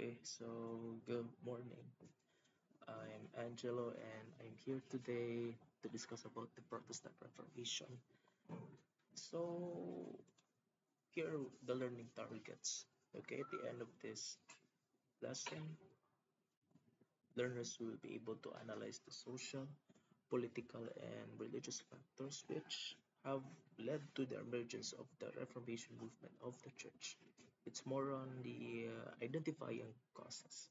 Okay, so good morning. I'm Angelo and I'm here today to discuss about the Protestant Reformation. So here are the learning targets. Okay, at the end of this lesson, learners will be able to analyze the social, political, and religious factors which have led to the emergence of the Reformation movement of the church. It's more on the identifying causes.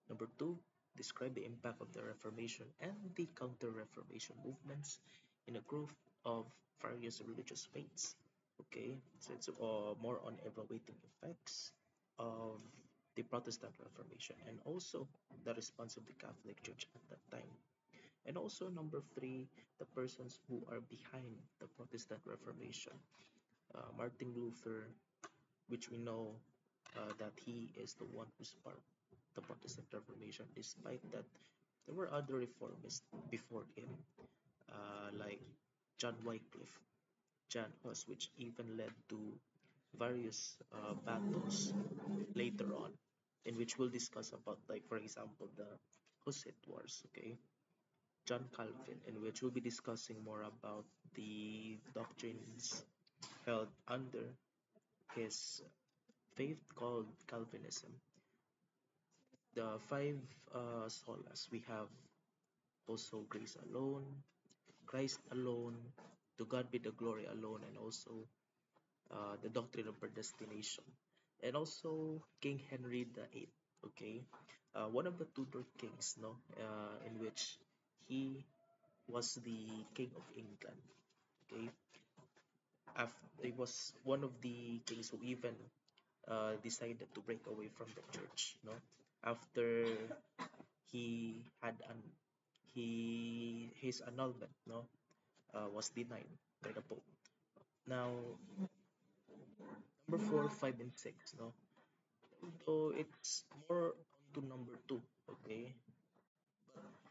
Number two, describe the impact of the Reformation and the Counter-Reformation movements in the growth of various religious faiths. Okay, so it's more on evaluating effects of the Protestant Reformation and also the response of the Catholic Church at that time. And also number three, the persons who are behind the Protestant Reformation. Martin Luther, which we know that he is the one who sparked the Protestant Reformation, despite that there were other reformists before him, like John Wycliffe, John Hus, which even led to various battles later on, in which we'll discuss about, like for example, the Hussite Wars. Okay, John Calvin, in which we'll be discussing more about the doctrines held under his faith called Calvinism. The five solas we have also grace alone, Christ alone, to God be the glory alone, and also the doctrine of predestination, and also King Henry VIII. Okay, one of the Tudor kings, no, in which he was the king of England. Okay, after he was one of the kings who even decided to break away from the church. No, after he had an his annulment, no, was denied by the Pope. Now, number four, five, and six, no. So it's more onto number two, okay.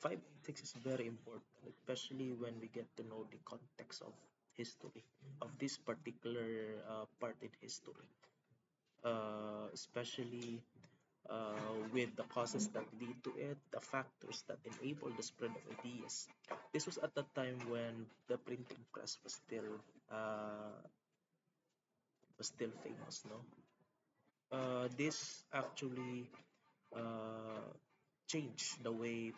Five and six is very important, especially when we get to know the context of history of this particular part in history, especially with the causes that lead to it, the factors that enable the spread of ideas. This was at the time when the printing press was still famous, no? This actually uh, changed the way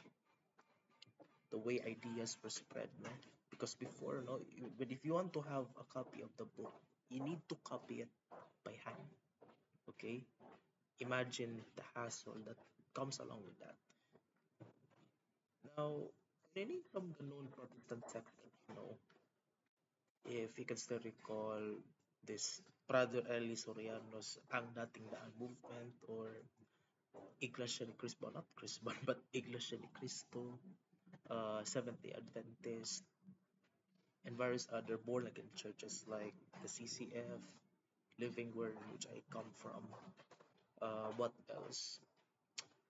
ideas were spread, no? Because before, no, but if you want to have a copy of the book, you need to copy it by hand. Okay, imagine the hassle that comes along with that. Now, many from the known Protestant sector, if you can still recall this Brother Eli Soriano's Ang Dating Daan movement or Iglesia ni Cristo, not Cristo, but Iglesia ni Cristo, Seventh-day Adventist, and various other born again churches like the CCF, Living Word, which I come from. What else?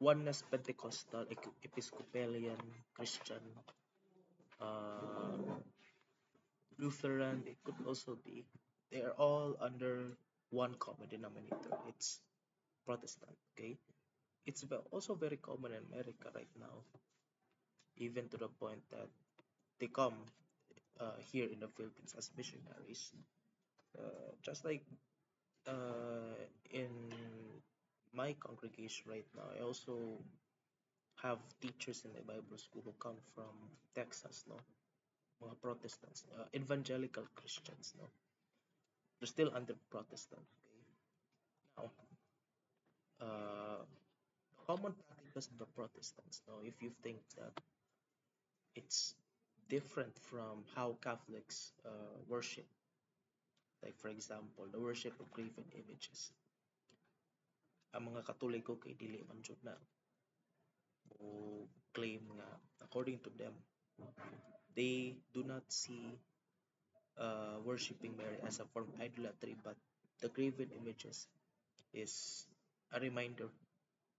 Oneness Pentecostal, Episcopalian, Christian, uh, Lutheran, it could also be. They are all under one common denominator. It's Protestant. Okay, it's also very common in America right now, even to the point that they come here in the Philippines as missionaries. Just like in my congregation right now, I also have teachers in the Bible school who come from Texas, no, mga Protestants, evangelical Christians, no, they're still under Protestant. Okay, now, common practices of the Protestants, no, if you think that it's different from how Catholics worship, like for example, the worship of graven images. Ang mga Katoliko kay dili man jud na o claim nga according to them they do not see worshiping Mary as a form of idolatry, but the graven images is a reminder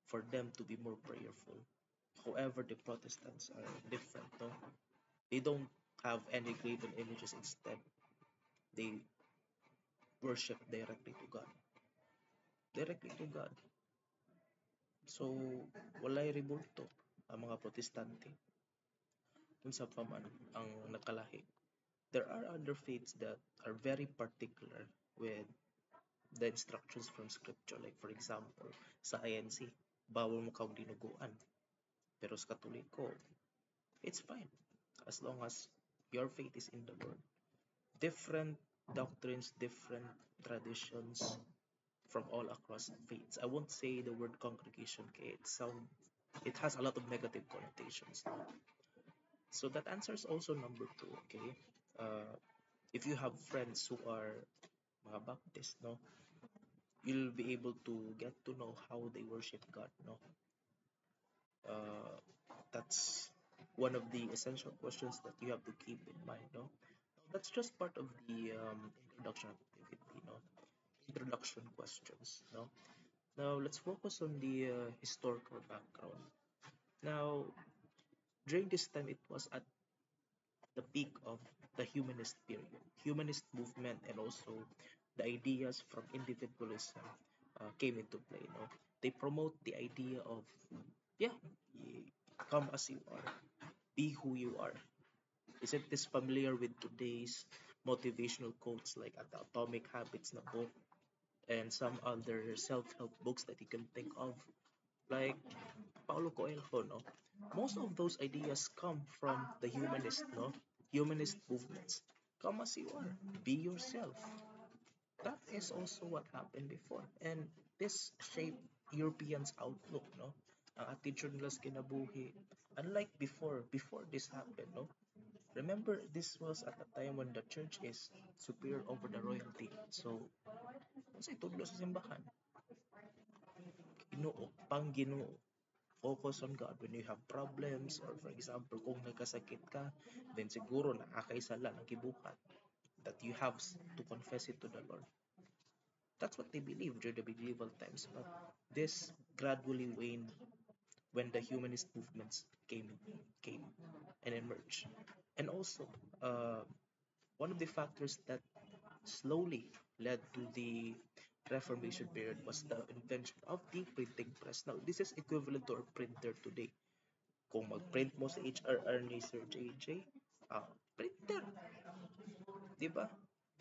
for them to be more prayerful. However, the Protestants are different, no? They don't have any graven images. Instead, they worship directly to God. Directly to God. So, walay rebulto ang mga protestante unsa pa man ang nakalahi. There are other faiths that are very particular with the instructions from scripture. Like for example, sa INC, bawal mo kang dinuguan. Pero sa Katoliko, it's fine as long as your faith is in the Lord. Different doctrines, different traditions from all across faiths. I won't say the word congregation, okay? It has a lot of negative connotations. So that answers also number two, okay? If you have friends who are mga Baptist, no, you'll be able to get to know how they worship God, no. Uh, that's one of the essential questions that you have to keep in mind, no. That's just part of the introduction activity, no. Introduction questions, no. Now let's focus on the historical background. Now during this time, it was at the peak of the humanist period, humanist movement, and also the ideas from individualism came into play. You know, they promote the idea of yeah, come as you are, be who you are. Isn't this familiar with today's motivational quotes like at the Atomic Habits na book and some other self-help books that you can think of, like Paulo Coelho, no? Most of those ideas come from the humanist, no? Humanist movements. Come as you are, be yourself. That is also what happened before. And this shaped Europeans' outlook, no? Ang attitude nila sa kinabuhi. Unlike before this happened, no? Remember, this was at a time when the church is superior over the royalty. So, kung sa itudlo sa simbahan, ginoo, pang ginoo, focus on God when you have problems or for example kung nagkasakit ka then siguro nakakaisala ng gibuhat that you have to confess it to the Lord. That's what they believed during the medieval times, but this gradually waned when the humanist movements came and emerged. And also one of the factors that slowly led to the Reformation period was the invention of the printing press. Now, this is equivalent to our printer today. Kung mag-print mo sa HRR ni Sir JJ, printer, di ba?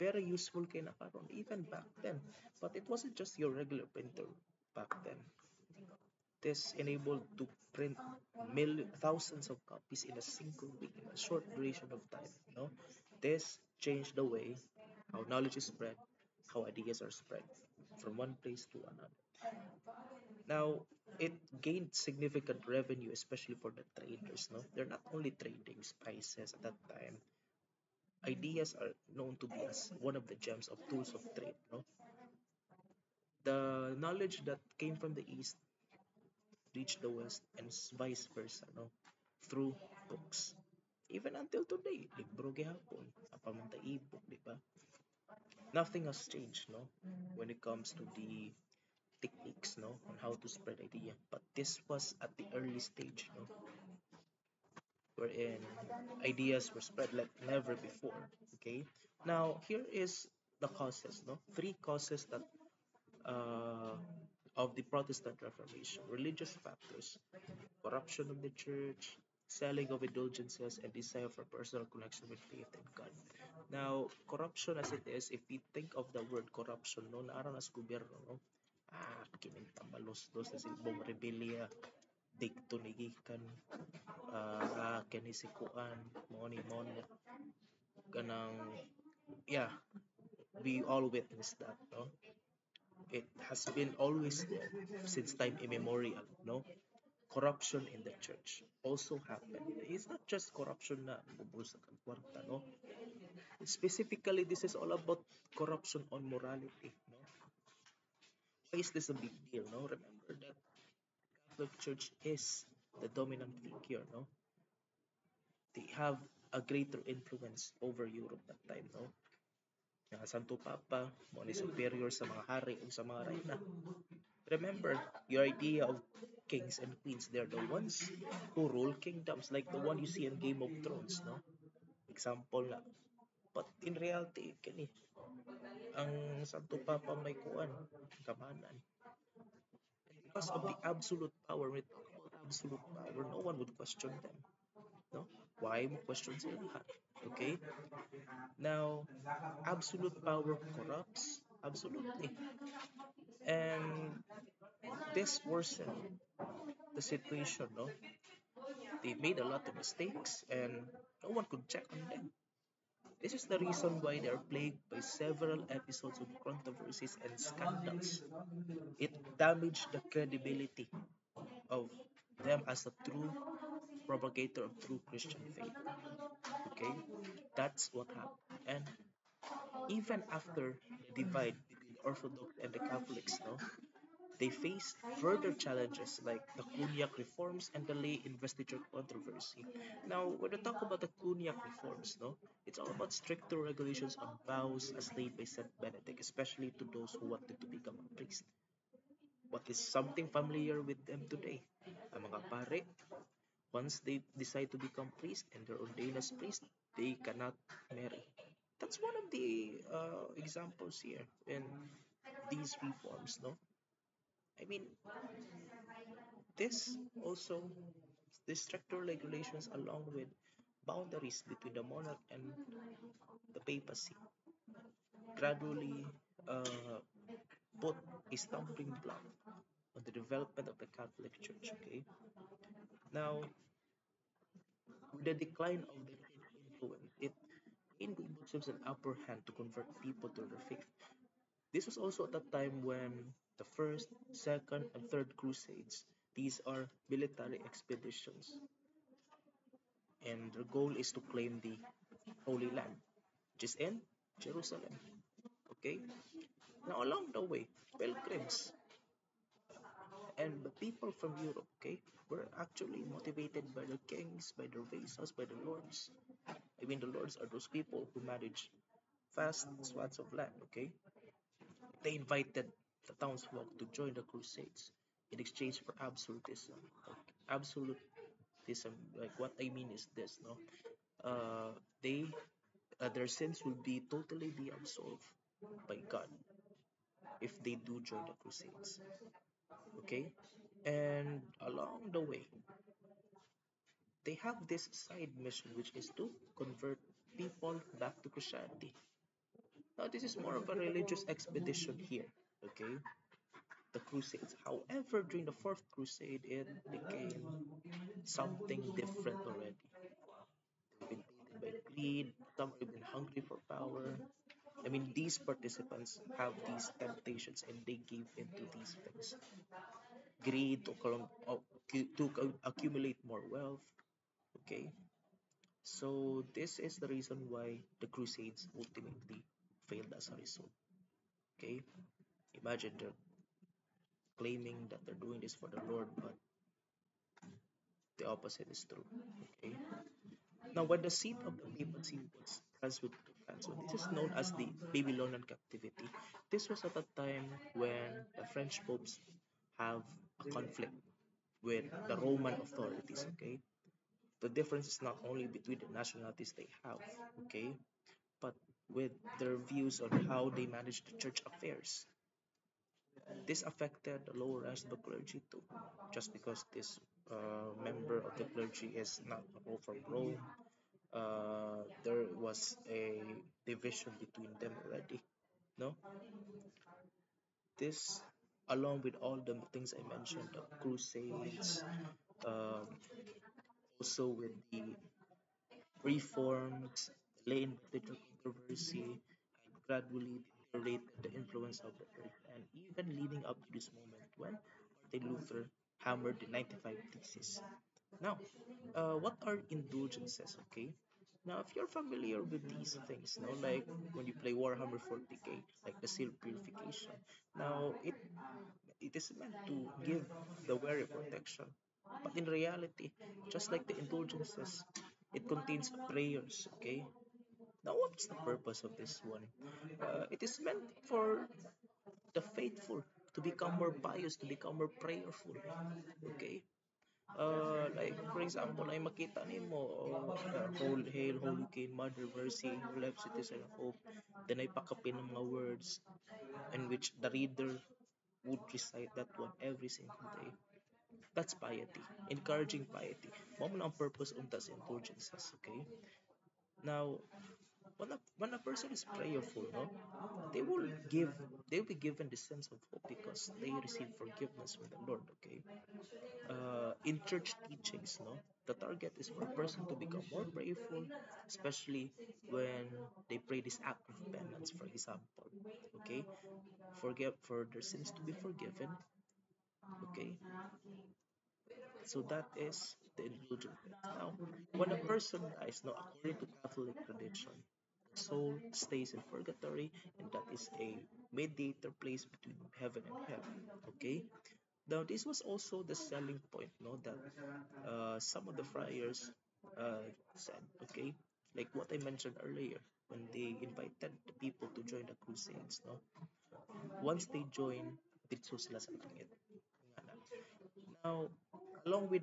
Very useful kay na karon even back then. But it wasn't just your regular printer back then. This enabled to print thousands of copies in a single week in a short duration of time. You know, this changed the way how knowledge is spread, how ideas are spread from one place to another. Now, it gained significant revenue, especially for the traders. No, they're not only trading spices at that time. Ideas are known to be as one of the gems of tools of trade. No, the knowledge that came from the east reached the west, and vice versa. No, through books. Even until today, libro gihapon, apamanta ebook, di ba? Nothing has changed, no, when it comes to the techniques, no, on how to spread idea. But this was at the early stage, no, wherein ideas were spread like never before. Okay. Now here is the causes, no, three causes that uh, of the Protestant Reformation: religious factors, corruption of the church, selling of indulgences, and desire for personal connection with faith and God. Now, corruption as it is, if we think of the word corruption, no, naara na sa gobyerno, no, kining tamalos-los na silbong rebelliya, dikto ni gikan, kinisikuan, mo ni ganang, yeah, we all witness that, no? It has been always there since time immemorial, no? Corruption in the church also happened. It's not just corruption na bubulsa kang kwarta, no? Specifically, this is all about corruption on morality, no? Why is this a big deal, no? Remember that Catholic Church is the dominant figure, no? They have a greater influence over Europe that time, no? Yung Santo Papa, mo ni superior sa mga hari o sa mga reyna. Remember, your idea of kings and queens, they're the ones who rule kingdoms, like the one you see in Game of Thrones, no? Example na. But in reality, kini, ang Santo Papa may kuan, kamanan. because of the absolute power. When we talk about absolute power, no one would question them. No? Why mo question sila? Okay? Now, absolute power corrupts. Absolutely. And this worsened the situation, no? They made a lot of mistakes and no one could check on them. This is the reason why they are plagued by several episodes of controversies and scandals. It damaged the credibility of them as a true propagator of true Christian faith. Okay? That's what happened. And even after the divide between the Orthodox and the Catholics, no, they faced further challenges like the Cluniac reforms and the lay investiture controversy. Now, when we talk about the Cluniac reforms, no, it's all about stricter regulations on vows as laid by Saint Benedict, especially to those who wanted to become a priest. What is something familiar with them today? Ang mga pare, once they decide to become priest and they're ordained as priest, they cannot marry. That's one of the examples here in these reforms, no? I mean, this also, the stricter regulations along with boundaries between the monarch and the papacy gradually uh, put a stumbling block on the development of the Catholic Church. Okay, now with the decline of the church influence, it gained themselves an upper hand to convert people to their faith. This was also at the time when the first, second, and third crusades, these are military expeditions, and their goal is to claim the Holy Land, which is in Jerusalem. Okay? Now, along the way, pilgrims and the people from Europe, okay, were actually motivated by the kings, by the vassals, by the lords. I mean, the lords are those people who manage vast swaths of land, okay? They invited the townsfolk to join the crusades in exchange for absolutism. Like, absolutism, like what I mean is this, no? Uh, they their sins will be totally be absolved by God if they do join the crusades. Okay? And along the way, they have this side mission which is to convert people back to Christianity. Now, this is more of a religious expedition here. Okay? The crusades. However, during the fourth crusade, it became something different already. They've been tainted by greed, some have been hungry for power. I mean, these participants have these temptations and they give into these things. Greed to accumulate more wealth. Okay, so this is the reason why the Crusades ultimately failed as a result. Okay, imagine they're claiming that they're doing this for the Lord, but the opposite is true. Okay, now when the seat of the papacy was transferred to France, so this is known as the Babylonian captivity. This was at a time when the French popes have a conflict with the Roman authorities. Okay, the difference is not only between the nationalities they have, okay, but with their views on how they manage the church affairs. This affected the lower ranks of the clergy too, just because this member of the clergy is not from Rome. There was a division between them already. No, this, along with all the things I mentioned, the crusades, um, also with the reforms, lay in political controversy, and gradually deteriorated the influence of the church, and even leading up to this moment when Martin Luther hammered the 95 Theses. Now, what are indulgences? Okay, now if you're familiar with these things, no, like when you play Warhammer 40k, like the seal purification. Now, it is meant to give the wearer protection, but in reality, just like the indulgences, it contains prayers. Okay, now what's the purpose of this one? It is meant for the faithful to become more pious, to become more prayerful. Okay, like for example, ay makita nimo whole hail, holy king, mother mercy, who life citizen of hope. Then ay pakapin ng mga words in which the reader would recite that one every single day. That's piety, encouraging piety. Mao man ang purpose unta sa indulgences, okay? Now, when a person is prayerful, no, they will give they will be given the sense of hope because they receive forgiveness from the Lord, okay? In church teachings, no, the target is for a person to become more prayerful, especially when they pray this act of penance, for example, okay? Forgive for their sins to be forgiven, okay? So that is the indulgence. Now, when a person dies, now according to Catholic tradition, the soul stays in purgatory, and that is a mediator place between heaven and hell. Okay. Now, this was also the selling point, no, that some of the friars said, okay, like what I mentioned earlier, when they invited the people to join the crusades, no, once they join, dito sila sa langit. Now, along with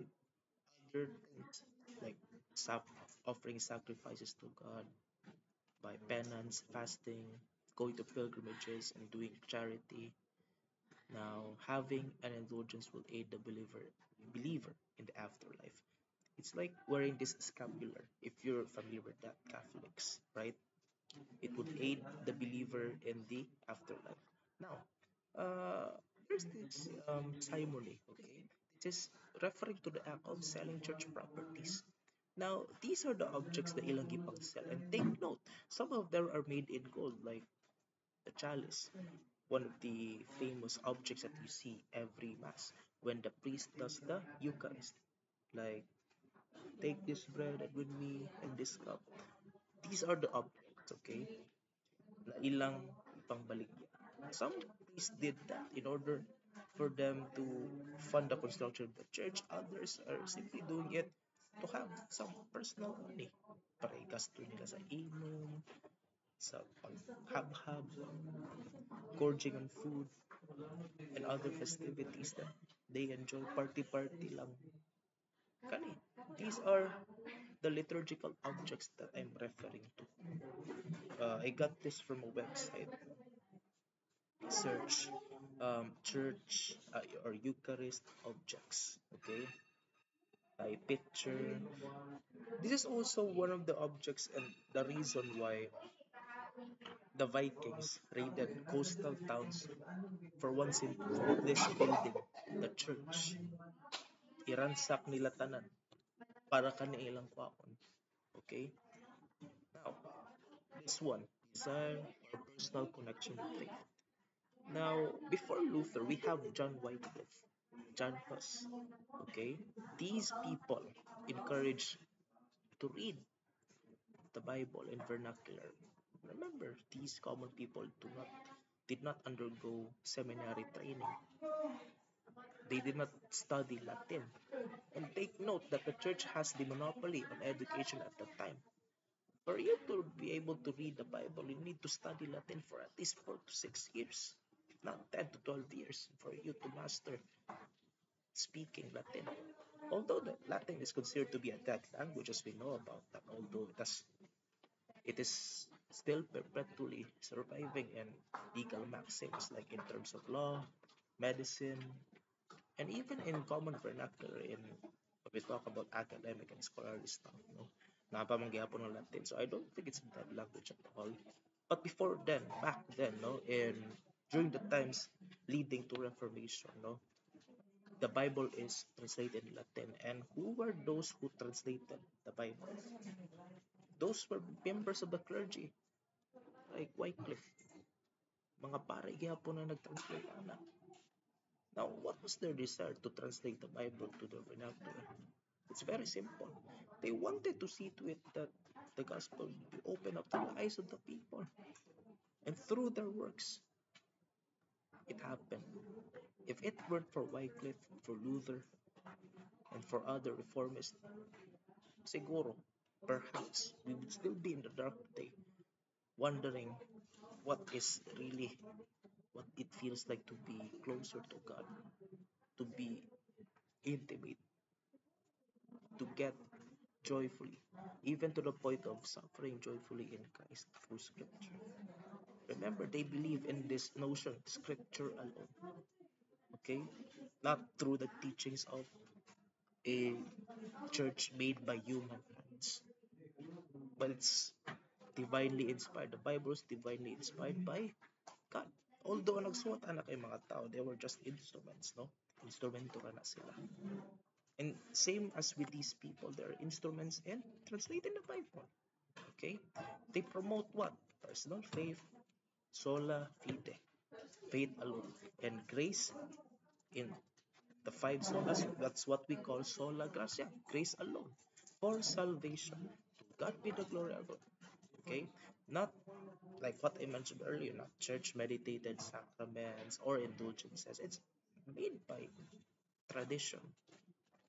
other things like offering sacrifices to God by penance, fasting, going to pilgrimages, and doing charity. Now, having an indulgence will aid the believer in the afterlife. It's like wearing this scapular. If you're familiar with that, Catholics, right? It would aid the believer in the afterlife. Now, there's this simony, okay? This is referring to the act of selling church properties. Now, these are the objects that ilang gipang sell. And take note, some of them are made in gold, like the chalice, one of the famous objects that you see every mass when the priest does the Eucharist. Like, take this bread and with me and this cup. These are the objects, okay? Na ilang ipangbaligya. Some priests did that in order for them to fund the construction of the church. Others are simply doing it to have some personal money para igasto nila sa inom, sa paghab-hab, gorging on food, and other festivities that they enjoy. Party-party lang. Kani, these are the liturgical objects that I'm referring to. I got this from a website. Search church or Eucharist objects. Okay, I picture. This is also one of the objects and the reason why the Vikings raided coastal towns for one simple thing, this building, the church. Iransak nila tanan para kanilang kwaon. Okay? Now, this one, desire or personal connection with faith. Now, before Luther, we have John Wycliffe, John Huss. Okay? These people encourage to read the Bible in vernacular. Remember, these common people did not undergo seminary training. They did not study Latin. And take note that the church has the monopoly on education at that time. For you to be able to read the Bible, you need to study Latin for at least 4 to 6 years, not 10 to 12 years, for you to master speaking Latin. Although the Latin is considered to be a dead language, as we know about that, although it is still perpetually surviving in legal maxims, like in terms of law, medicine, and even in common vernacular in when we talk about academic and scholarly stuff, no? Napamanggihapon ng Latin. So I don't think it's a dead language at all. But before then, back then, no, in during the times leading to Reformation, no, the Bible is translated in Latin. And who were those who translated the Bible? Those were members of the clergy, like Wycliffe. Mga pare gihapon na nag-translate ana. Now, what was their desire to translate the Bible to the vernacular? It's very simple. They wanted to see to it that the gospel would be open up to the eyes of the people. And through their works, it happened. If it weren't for Wycliffe, for Luther, and for other reformists, siguro, perhaps, we would still be in the dark day, wondering what is really, what it feels like to be closer to God, to be intimate, to get joyfully, even to the point of suffering joyfully in Christ through Scripture. Remember, they believe in this notion, Scripture alone. Okay, not through the teachings of a church made by human hands, but it's divinely inspired. The Bible is divinely inspired by God. Although ang nagsulat anak ay mga tao, they were just instruments, no? Instrumento na sila. And same as with these people, they're instruments in translating the Bible. Okay? They promote what? Personal faith, sola fide, faith alone, and grace in the five solas. That's what we call sola gratia, grace alone, for salvation. To God be the glory alone. Okay? Not like what I mentioned earlier, not church meditated sacraments or indulgences. It's made by tradition.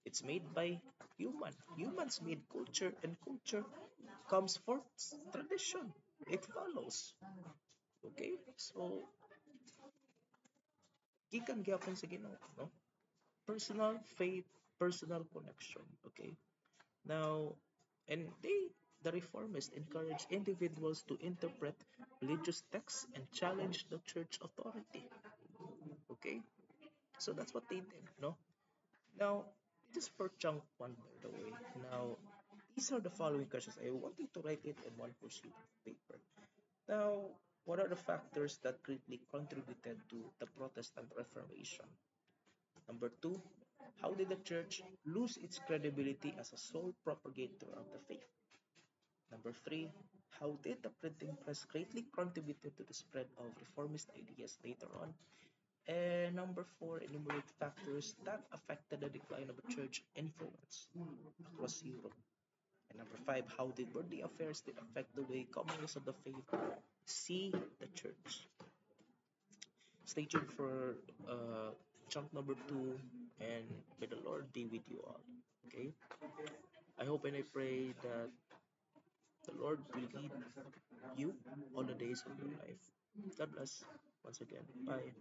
It's made by human. Humans made culture, and culture comes for tradition. It follows. Okay? So, gikan gyapon sa Ginoo, no? Personal faith, personal connection. Okay? Now, and the reformists encourage individuals to interpret religious texts and challenge the church authority. Okay? So that's what they did, no? Now, this is for chunk one, by the way. Now, these are the following questions. I want you to write it in one full sheet of paper. Now, what are the factors that greatly contributed to the Protestant Reformation? Number two, how did the church lose its credibility as a sole propagator of the faith? Number three, how did the printing press greatly contributed to the spread of reformist ideas later on? And number four, enumerate factors that affected the decline of the church influence across Europe. And number five, how did worldly affairs did affect the way communists of the faith see the church? Stay tuned for chunk number two, and may the Lord be with you all. Okay? I hope and I pray that the Lord will lead you all the days of your life. God bless once again. Bye.